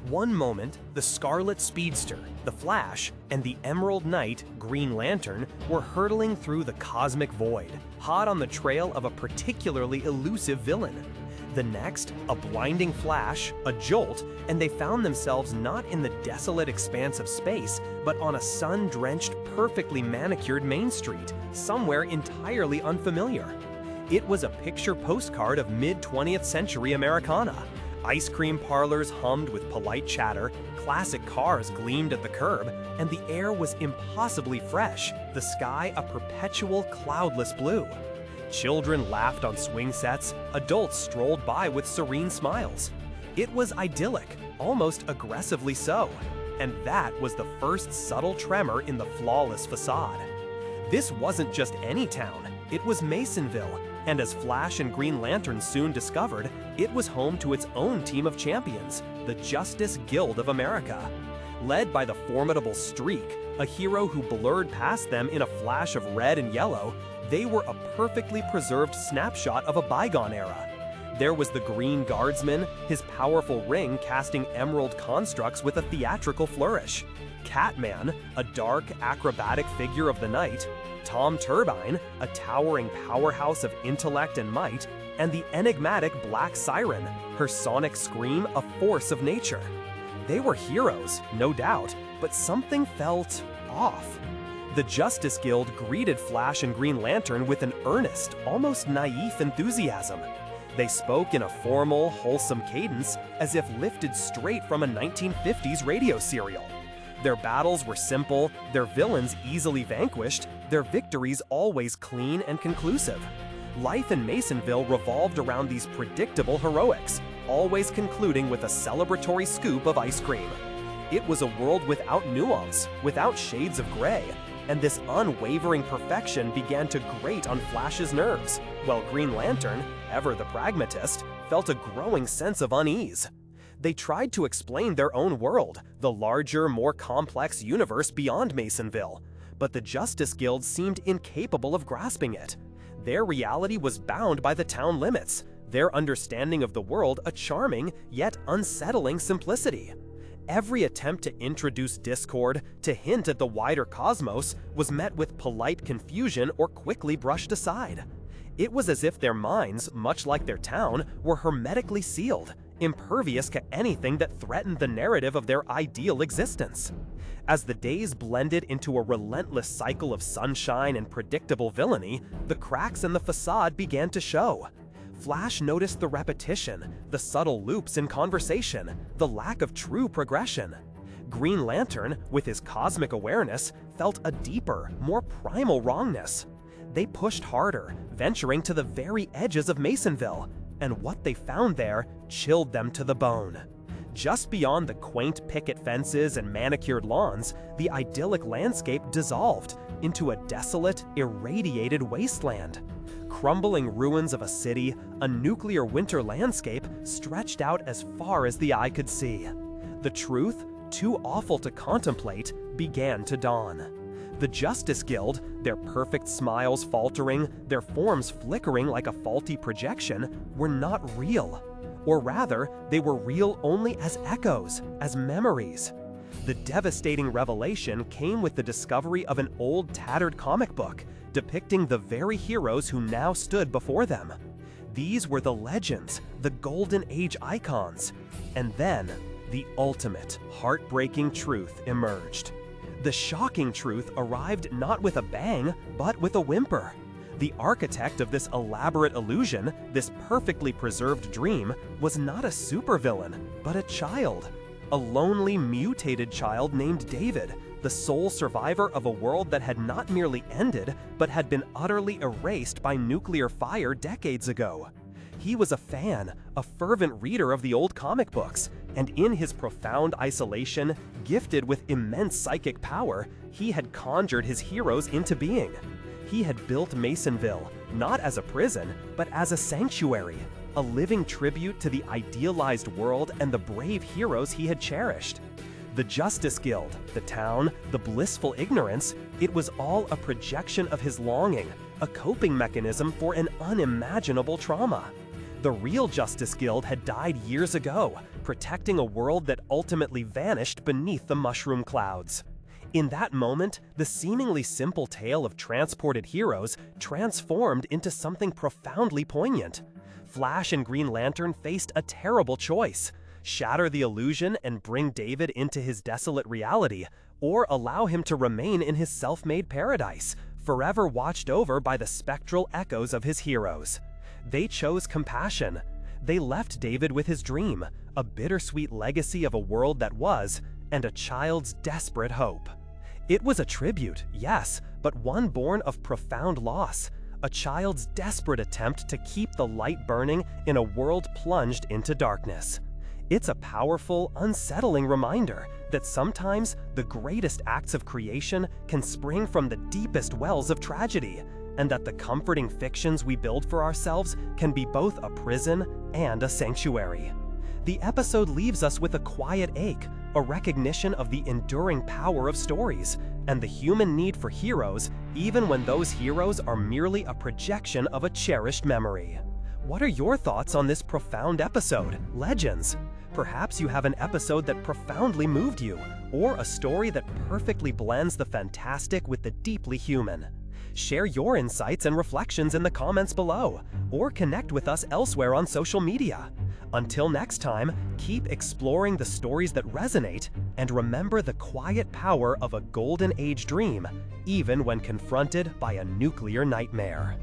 One moment, the Scarlet Speedster, the Flash, and the Emerald Knight, Green Lantern, were hurtling through the cosmic void, hot on the trail of a particularly elusive villain. The next, a blinding flash, a jolt, and they found themselves not in the desolate expanse of space, but on a sun-drenched, perfectly manicured Main Street, somewhere entirely unfamiliar. It was a picture postcard of mid-20th century Americana. Ice cream parlors hummed with polite chatter, classic cars gleamed at the curb, and the air was impossibly fresh, the sky a perpetual cloudless blue. Children laughed on swing sets, adults strolled by with serene smiles. It was idyllic, almost aggressively so, and that was the first subtle tremor in the flawless facade. This wasn't just any town, it was Masonville, and as Flash and Green Lantern soon discovered, it was home to its own team of champions, the Justice Guild of America. Led by the formidable Streak, a hero who blurred past them in a flash of red and yellow, they were a perfectly preserved snapshot of a bygone era. There was the Green Guardsman, his powerful ring casting emerald constructs with a theatrical flourish. Catman, a dark, acrobatic figure of the night. Tom Turbine, a towering powerhouse of intellect and might. And the enigmatic Black Siren, her sonic scream a force of nature. They were heroes, no doubt, but something felt off. The Justice Guild greeted Flash and Green Lantern with an earnest, almost naive enthusiasm. They spoke in a formal, wholesome cadence, as if lifted straight from a 1950s radio serial. Their battles were simple, their villains easily vanquished, their victories always clean and conclusive. Life in Masonville revolved around these predictable heroics, always concluding with a celebratory scoop of ice cream. It was a world without nuance, without shades of gray, and this unwavering perfection began to grate on Flash's nerves, while Green Lantern, ever the pragmatist, felt a growing sense of unease. They tried to explain their own world, the larger, more complex universe beyond Masonville, but the Justice Guild seemed incapable of grasping it. Their reality was bound by the town limits, their understanding of the world a charming, yet unsettling simplicity. Every attempt to introduce discord, to hint at the wider cosmos, was met with polite confusion or quickly brushed aside. It was as if their minds, much like their town, were hermetically sealed, impervious to anything that threatened the narrative of their ideal existence. As the days blended into a relentless cycle of sunshine and predictable villainy, the cracks in the facade began to show. Flash noticed the repetition, the subtle loops in conversation, the lack of true progression. Green Lantern, with his cosmic awareness, felt a deeper, more primal wrongness. They pushed harder, venturing to the very edges of Masonville, and what they found there chilled them to the bone. Just beyond the quaint picket fences and manicured lawns, the idyllic landscape dissolved into a desolate, irradiated wasteland. Crumbling ruins of a city, a nuclear winter landscape stretched out as far as the eye could see. The truth, too awful to contemplate, began to dawn. The Justice Guild, their perfect smiles faltering, their forms flickering like a faulty projection, were not real. Or rather, they were real only as echoes, as memories. The devastating revelation came with the discovery of an old tattered comic book depicting the very heroes who now stood before them. These were the legends, the Golden Age icons. And then, the ultimate, heartbreaking truth emerged. The shocking truth arrived not with a bang, but with a whimper. The architect of this elaborate illusion, this perfectly preserved dream, was not a supervillain, but a child. A lonely, mutated child named David, the sole survivor of a world that had not merely ended, but had been utterly erased by nuclear fire decades ago. He was a fan, a fervent reader of the old comic books, and in his profound isolation, gifted with immense psychic power, he had conjured his heroes into being. He had built Masonville, not as a prison, but as a sanctuary, a living tribute to the idealized world and the brave heroes he had cherished. The Justice Guild, the town, the blissful ignorance, it was all a projection of his longing, a coping mechanism for an unimaginable trauma. The real Justice Guild had died years ago, protecting a world that ultimately vanished beneath the mushroom clouds. In that moment, the seemingly simple tale of transported heroes transformed into something profoundly poignant. Flash and Green Lantern faced a terrible choice: shatter the illusion and bring David into his desolate reality, or allow him to remain in his self-made paradise, forever watched over by the spectral echoes of his heroes. They chose compassion. They left David with his dream, a bittersweet legacy of a world that was, and a child's desperate hope. It was a tribute, yes, but one born of profound loss, a child's desperate attempt to keep the light burning in a world plunged into darkness. It's a powerful, unsettling reminder that sometimes the greatest acts of creation can spring from the deepest wells of tragedy, and that the comforting fictions we build for ourselves can be both a prison and a sanctuary. The episode leaves us with a quiet ache, a recognition of the enduring power of stories, and the human need for heroes, even when those heroes are merely a projection of a cherished memory. What are your thoughts on this profound episode, Legends? Perhaps you have an episode that profoundly moved you, or a story that perfectly blends the fantastic with the deeply human. Share your insights and reflections in the comments below, or connect with us elsewhere on social media. Until next time, keep exploring the stories that resonate, and remember the quiet power of a golden age dream, even when confronted by a nuclear nightmare.